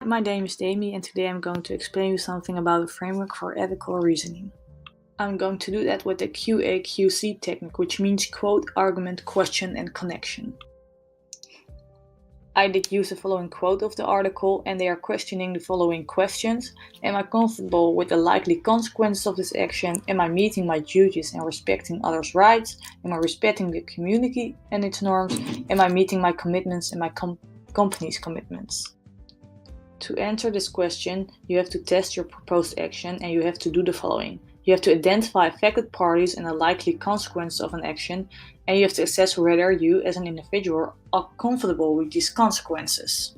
my name is Demi and today I'm going to explain you something about a framework for ethical reasoning. I'm going to do that with the QA/QC technique, which means quote, argument, question, and connection. I did use the following quote of the article, and they are questioning the following questions. Am I comfortable with the likely consequences of this action? Am I meeting my duties and respecting others' rights? Am I respecting the community and its norms? Am I meeting my commitments and my company's commitments? To answer this question, you have to test your proposed action and you have to do the following. You have to identify affected parties and the likely consequences of an action, and you have to assess whether you, as an individual, are comfortable with these consequences.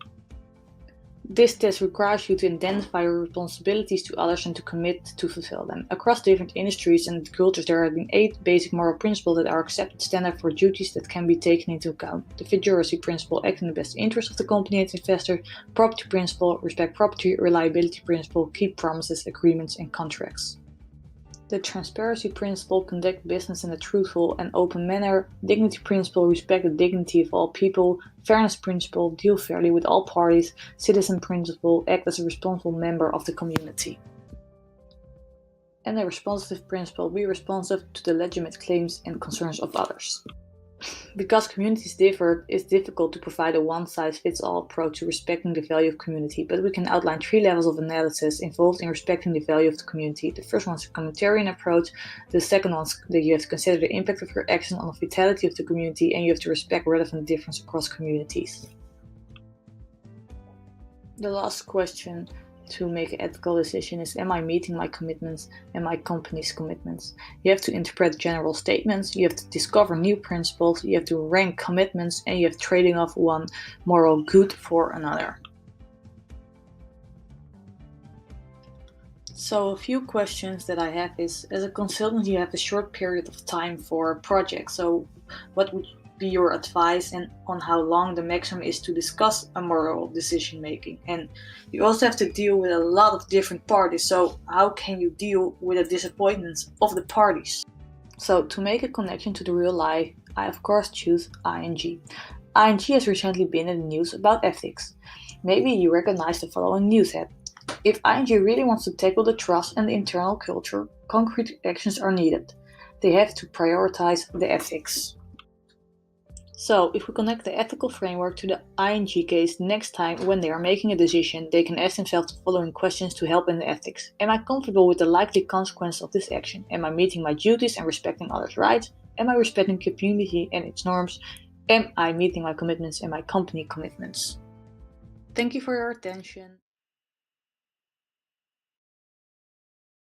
This test requires you to identify your responsibilities to others and to commit to fulfill them. Across different industries and cultures, there have been 8 basic moral principles that are accepted standard for duties that can be taken into account. The fiduciary principle, act in the best interest of the company and its investor; property principle, respect property; reliability principle, keep promises, agreements, and contracts. The transparency principle, conduct business in a truthful and open manner; dignity principle, respect the dignity of all people; fairness principle, deal fairly with all parties; citizen principle, act as a responsible member of the community. And the responsive principle, be responsive to the legitimate claims and concerns of others. Because communities differ, it's difficult to provide a one-size-fits-all approach to respecting the value of community, but we can outline 3 levels of analysis involved in respecting the value of the community. The first one is a communitarian approach. The second one is that you have to consider the impact of your action on the vitality of the community, and you have to respect relevant difference across communities. The last question to make an ethical decision is, am I meeting my commitments and my company's commitments? You have to interpret general statements, you have to discover new principles, you have to rank commitments, and you have trading off one moral good for another. So a few questions that I have is, as a consultant you have a short period of time for a project, so what would be your advice and on how long the maximum is to discuss a moral decision making? And you also have to deal with a lot of different parties, so how can you deal with the disappointments of the parties? So to make a connection to the real life, I of course choose ING. ING has recently been in the news about ethics. Maybe you recognize the following news head. If ING really wants to tackle the trust and the internal culture, concrete actions are needed. They have to prioritize the ethics. So, if we connect the ethical framework to the ING case, next time when they are making a decision, they can ask themselves the following questions to help in the ethics. Am I comfortable with the likely consequences of this action? Am I meeting my duties and respecting others' rights? Am I respecting the community and its norms? Am I meeting my commitments and my company commitments? Thank you for your attention.